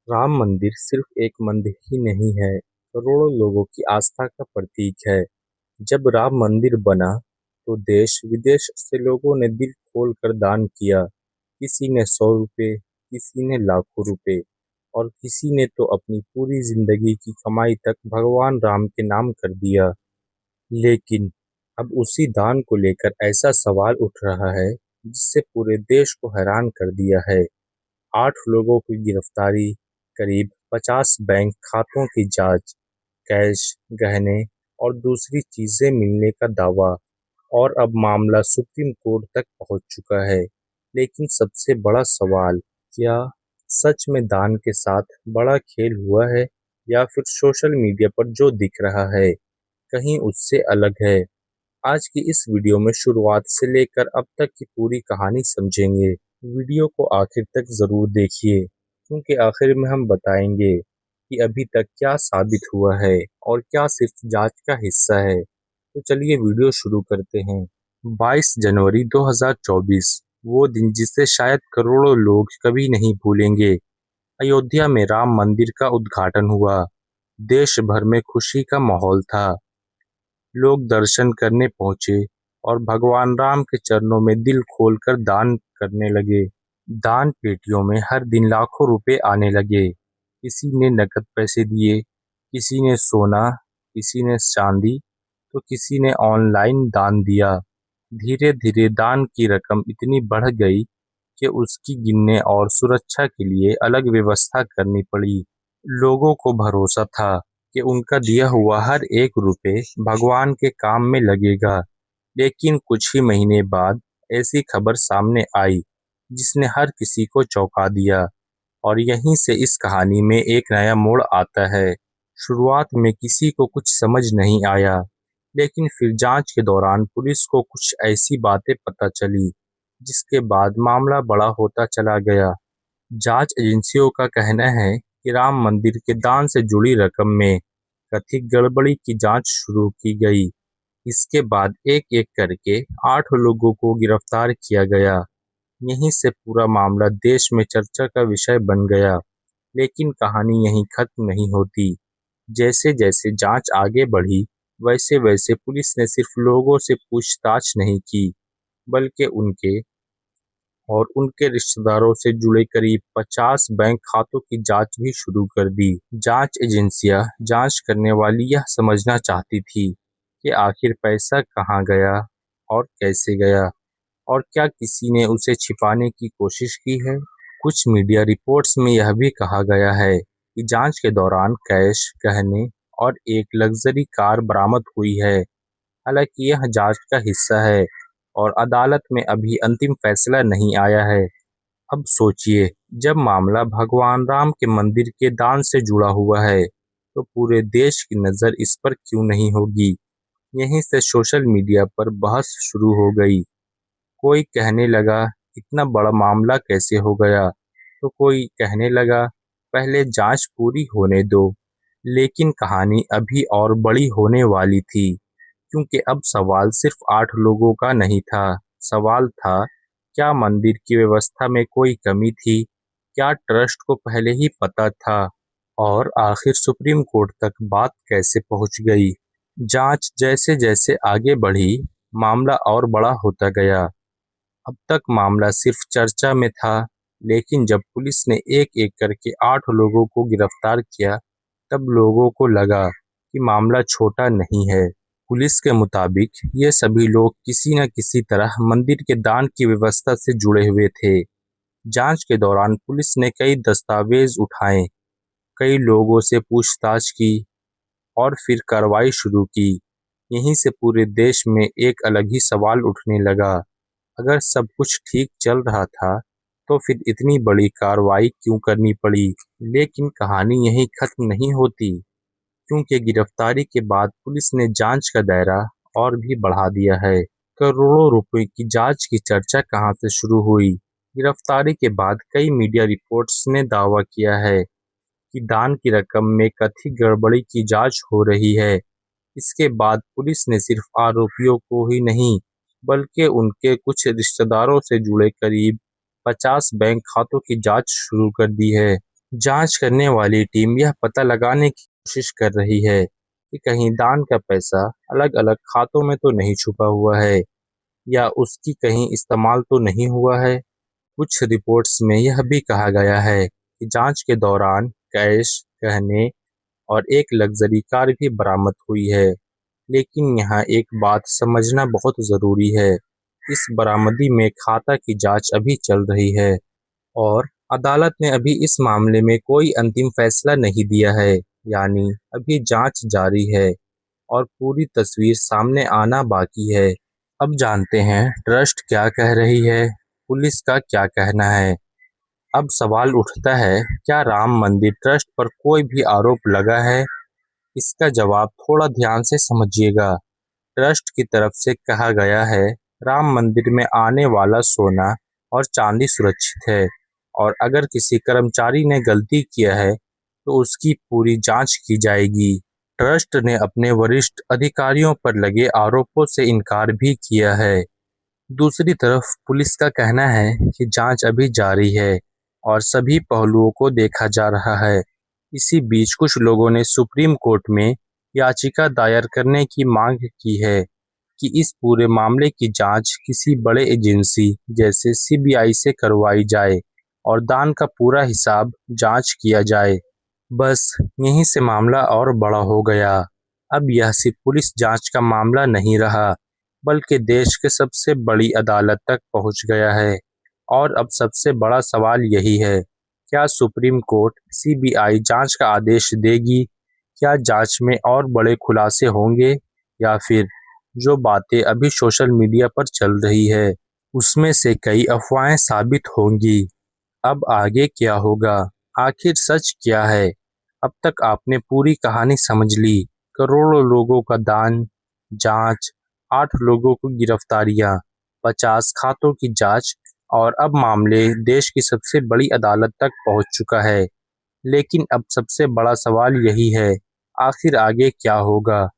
राम मंदिर सिर्फ एक मंदिर ही नहीं है, करोड़ों लोगों की आस्था का प्रतीक है। जब राम मंदिर बना, तो देश विदेश से लोगों ने दिल खोल कर दान किया। किसी ने 100 रुपए, किसी ने लाखों रुपए और किसी ने तो अपनी पूरी जिंदगी की कमाई तक भगवान राम के नाम कर दिया। लेकिन अब उसी दान को लेकर ऐसा सवाल उठ रहा है, जिससे पूरे देश को हैरान कर दिया है। 8 लोगों की गिरफ्तारी, करीब 50 बैंक खातों की जांच, कैश, गहने और दूसरी चीजें मिलने का दावा, और अब मामला सुप्रीम कोर्ट तक पहुंच चुका है। लेकिन सबसे बड़ा सवाल, क्या सच में दान के साथ बड़ा खेल हुआ है, या फिर सोशल मीडिया पर जो दिख रहा है कहीं उससे अलग है? आज की इस वीडियो में शुरुआत से लेकर अब तक की पूरी कहानी समझेंगे। वीडियो को आखिर तक जरूर देखिए, क्योंकि आखिर में हम बताएंगे कि अभी तक क्या साबित हुआ है और क्या सिर्फ जांच का हिस्सा है। तो चलिए वीडियो शुरू करते हैं। 22 जनवरी 2024, वो दिन जिसे शायद करोड़ों लोग कभी नहीं भूलेंगे। अयोध्या में राम मंदिर का उद्घाटन हुआ। देश भर में खुशी का माहौल था। लोग दर्शन करने पहुंचे और भगवान राम के चरणों में दिल खोलकर दान करने लगे। दान पेटियों में हर दिन लाखों रुपए आने लगे। किसी ने नकद पैसे दिए, किसी ने सोना, किसी ने चांदी, तो किसी ने ऑनलाइन दान दिया। धीरे धीरे दान की रकम इतनी बढ़ गई कि उसकी गिनने और सुरक्षा के लिए अलग व्यवस्था करनी पड़ी। लोगों को भरोसा था कि उनका दिया हुआ हर एक रुपए भगवान के काम में लगेगा। लेकिन कुछ ही महीने बाद ऐसी खबर सामने आई, जिसने हर किसी को चौंका दिया। और यहीं से इस कहानी में एक नया मोड़ आता है। शुरुआत में किसी को कुछ समझ नहीं आया, लेकिन फिर जांच के दौरान पुलिस को कुछ ऐसी बातें पता चली, जिसके बाद मामला बड़ा होता चला गया। जांच एजेंसियों का कहना है कि राम मंदिर के दान से जुड़ी रकम में कथित गड़बड़ी की जांच शुरू की गई। इसके बाद एक एक करके 8 लोगों को गिरफ्तार किया गया। यहीं से पूरा मामला देश में चर्चा का विषय बन गया। लेकिन कहानी यहीं खत्म नहीं होती। जैसे जैसे जांच आगे बढ़ी, वैसे वैसे पुलिस ने सिर्फ लोगों से पूछताछ नहीं की, बल्कि उनके और उनके रिश्तेदारों से जुड़े करीब 50 बैंक खातों की जांच भी शुरू कर दी। जांच एजेंसियां जांच करने वाली यह समझना चाहती थी कि आखिर पैसा कहां गया और कैसे गया, और क्या किसी ने उसे छिपाने की कोशिश की है। कुछ मीडिया रिपोर्ट्स में यह भी कहा गया है कि जांच के दौरान कैश, गहने और एक लग्जरी कार बरामद हुई है। हालांकि यह जांच का हिस्सा है और अदालत में अभी अंतिम फैसला नहीं आया है। अब सोचिए, जब मामला भगवान राम के मंदिर के दान से जुड़ा हुआ है, तो पूरे देश की नज़र इस पर क्यों नहीं होगी। यहीं से सोशल मीडिया पर बहस शुरू हो गई। कोई कहने लगा, इतना बड़ा मामला कैसे हो गया, तो कोई कहने लगा, पहले जांच पूरी होने दो। लेकिन कहानी अभी और बड़ी होने वाली थी, क्योंकि अब सवाल सिर्फ 8 लोगों का नहीं था। सवाल था, क्या मंदिर की व्यवस्था में कोई कमी थी? क्या ट्रस्ट को पहले ही पता था? और आखिर सुप्रीम कोर्ट तक बात कैसे पहुंच गई? जांच जैसे जैसे आगे बढ़ी, मामला और बड़ा होता गया। अब तक मामला सिर्फ चर्चा में था, लेकिन जब पुलिस ने एक एक करके 8 लोगों को गिरफ्तार किया, तब लोगों को लगा कि मामला छोटा नहीं है। पुलिस के मुताबिक ये सभी लोग किसी न किसी तरह मंदिर के दान की व्यवस्था से जुड़े हुए थे। जांच के दौरान पुलिस ने कई दस्तावेज उठाए, कई लोगों से पूछताछ की और फिर कार्रवाई शुरू की। यहीं से पूरे देश में एक अलग ही सवाल उठने लगा। अगर सब कुछ ठीक चल रहा था, तो फिर इतनी बड़ी कार्रवाई क्यों करनी पड़ी? लेकिन कहानी यहीं खत्म नहीं होती, क्योंकि गिरफ्तारी के बाद पुलिस ने जांच का दायरा और भी बढ़ा दिया है। करोड़ों रुपए की जांच की चर्चा कहां से शुरू हुई? गिरफ्तारी के बाद कई मीडिया रिपोर्ट्स ने दावा किया है कि दान की रकम में कथित गड़बड़ी की जांच हो रही है। इसके बाद पुलिस ने सिर्फ आरोपियों को ही नहीं, बल्कि उनके कुछ रिश्तेदारों से जुड़े करीब 50 बैंक खातों की जांच शुरू कर दी है। जांच करने वाली टीम यह पता लगाने की कोशिश कर रही है कि कहीं दान का पैसा अलग-अलग खातों में तो नहीं छुपा हुआ है या उसकी कहीं इस्तेमाल तो नहीं हुआ है। कुछ रिपोर्ट्स में यह भी कहा गया है कि जांच के दौरान कैश, गहने और एक लग्जरी कार भी बरामद हुई है। लेकिन यहाँ एक बात समझना बहुत ज़रूरी है। इस बरामदी में खाता की जांच अभी चल रही है और अदालत ने अभी इस मामले में कोई अंतिम फैसला नहीं दिया है। यानी अभी जांच जारी है और पूरी तस्वीर सामने आना बाकी है। अब जानते हैं ट्रस्ट क्या कह रही है, पुलिस का क्या कहना है। अब सवाल उठता है, क्या राम मंदिर ट्रस्ट पर कोई भी आरोप लगा है? इसका जवाब थोड़ा ध्यान से समझिएगा। ट्रस्ट की तरफ से कहा गया है, राम मंदिर में आने वाला सोना और चांदी सुरक्षित है और अगर किसी कर्मचारी ने गलती किया है तो उसकी पूरी जांच की जाएगी। ट्रस्ट ने अपने वरिष्ठ अधिकारियों पर लगे आरोपों से इनकार भी किया है। दूसरी तरफ पुलिस का कहना है कि जांच अभी जारी है और सभी पहलुओं को देखा जा रहा है। इसी बीच कुछ लोगों ने सुप्रीम कोर्ट में याचिका दायर करने की मांग की है कि इस पूरे मामले की जांच किसी बड़े एजेंसी जैसे सीबीआई से करवाई जाए और दान का पूरा हिसाब जांच किया जाए। बस यहीं से मामला और बड़ा हो गया। अब यह सिर्फ पुलिस जांच का मामला नहीं रहा, बल्कि देश के सबसे बड़ी अदालत तक पहुंच गया है। और अब सबसे बड़ा सवाल यही है, क्या सुप्रीम कोर्ट सीबीआई जांच का आदेश देगी? क्या जांच में और बड़े खुलासे होंगे या फिर जो बातें अभी सोशल मीडिया पर चल रही है उसमें से कई अफवाहें साबित होंगी? अब आगे क्या होगा? आखिर सच क्या है? अब तक आपने पूरी कहानी समझ ली। करोड़ों लोगों का दान, जांच, 8 लोगों की गिरफ्तारियां, 50 खातों की जांच और अब मामले देश की सबसे बड़ी अदालत तक पहुंच चुका है। लेकिन अब सबसे बड़ा सवाल यही है, आखिर आगे क्या होगा?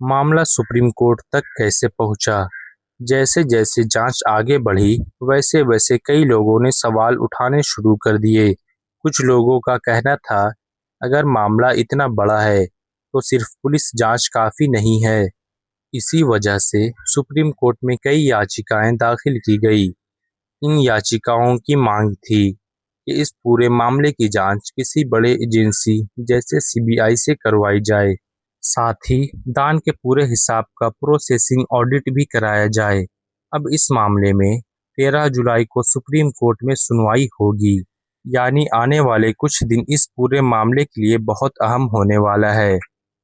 मामला सुप्रीम कोर्ट तक कैसे पहुंचा? जैसे जैसे जांच आगे बढ़ी, वैसे वैसे कई लोगों ने सवाल उठाने शुरू कर दिए। कुछ लोगों का कहना था, अगर मामला इतना बड़ा है, तो सिर्फ पुलिस जांच काफी नहीं है। इसी वजह से सुप्रीम कोर्ट में कई याचिकाएं दाखिल की गई। इन याचिकाओं की मांग थी कि इस पूरे मामले की जांच किसी बड़े एजेंसी जैसे सीबीआई से करवाई जाए। साथ ही दान के पूरे हिसाब का प्रोसेसिंग ऑडिट भी कराया जाए। अब इस मामले में 13 जुलाई को सुप्रीम कोर्ट में सुनवाई होगी। यानी आने वाले कुछ दिन इस पूरे मामले के लिए बहुत अहम होने वाला है।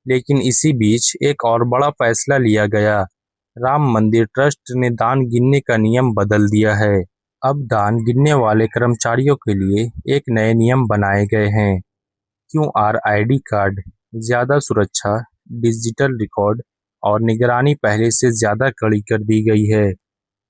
लेकिन इसी बीच एक और बड़ा फैसला लिया गया। राम मंदिर ट्रस्ट ने दान गिनने का नियम बदल दिया है। अब दान गिनने वाले कर्मचारियों के लिए एक नए नियम बनाए गए हैं। क्यूआर आईडी कार्ड, ज़्यादा सुरक्षा, डिजिटल रिकॉर्ड और निगरानी पहले से ज़्यादा कड़ी कर दी गई है।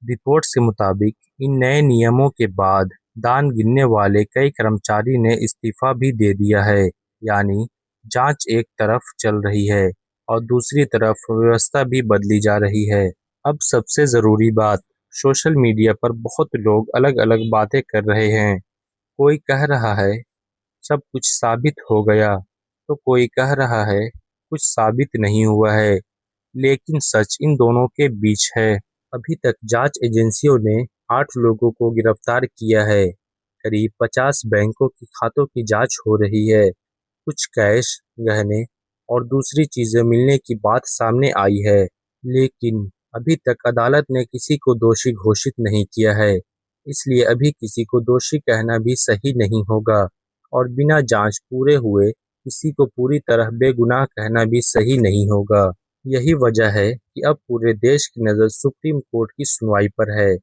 रिपोर्ट के मुताबिक इन नए नियमों के बाद दान गिनने वाले कई कर्मचारी ने इस्तीफा भी दे दिया है। यानी जांच एक तरफ चल रही है और दूसरी तरफ व्यवस्था भी बदली जा रही है। अब सबसे ज़रूरी बात, सोशल मीडिया पर बहुत लोग अलग-अलग बातें कर रहे हैं। कोई कह रहा है सब कुछ साबित हो गया, तो कोई कह रहा है कुछ साबित नहीं हुआ है। लेकिन सच इन दोनों के बीच है। अभी तक जांच एजेंसियों ने 8 लोगों को गिरफ्तार किया है। करीब 50 बैंकों की खातों की जांच हो रही है। कुछ कैश, गहने और दूसरी चीजें मिलने की बात सामने आई है। लेकिन अभी तक अदालत ने किसी को दोषी घोषित नहीं किया है। इसलिए अभी किसी को दोषी कहना भी सही नहीं होगा और बिना जांच पूरे हुए किसी को पूरी तरह बेगुनाह कहना भी सही नहीं होगा। यही वजह है कि अब पूरे देश की नज़र सुप्रीम कोर्ट की सुनवाई पर है।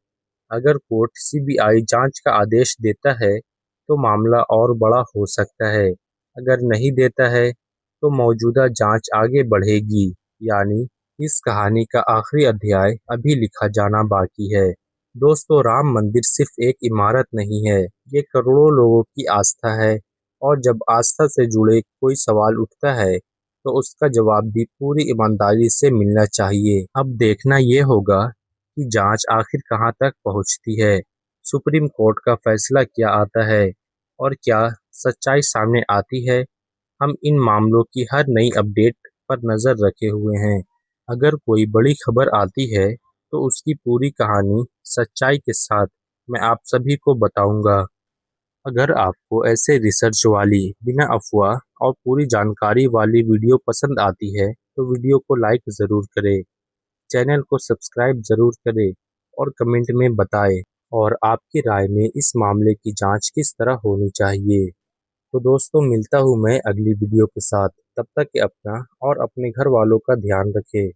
अगर कोर्ट सीबीआई जांच का आदेश देता है तो मामला और बड़ा हो सकता है। अगर नहीं देता है तो मौजूदा जांच आगे बढ़ेगी। यानी इस कहानी का आखिरी अध्याय अभी लिखा जाना बाकी है। दोस्तों, राम मंदिर सिर्फ एक इमारत नहीं है, ये करोड़ों लोगों की आस्था है और जब आस्था से जुड़े कोई सवाल उठता है तो उसका जवाब भी पूरी ईमानदारी से मिलना चाहिए। अब देखना ये होगा कि जांच आखिर कहां तक पहुंचती है, सुप्रीम कोर्ट का फैसला क्या आता है और क्या सच्चाई सामने आती है। हम इन मामलों की हर नई अपडेट पर नज़र रखे हुए हैं। अगर कोई बड़ी खबर आती है तो उसकी पूरी कहानी सच्चाई के साथ मैं आप सभी को बताऊंगा। अगर आपको ऐसे रिसर्च वाली, बिना अफवाह और पूरी जानकारी वाली वीडियो पसंद आती है तो वीडियो को लाइक ज़रूर करें, चैनल को सब्सक्राइब ज़रूर करें और कमेंट में बताएं और आपकी राय में इस मामले की जांच किस तरह होनी चाहिए। तो दोस्तों, मिलता हूँ मैं अगली वीडियो के साथ। तब तक के अपना और अपने घर वालों का ध्यान रखें।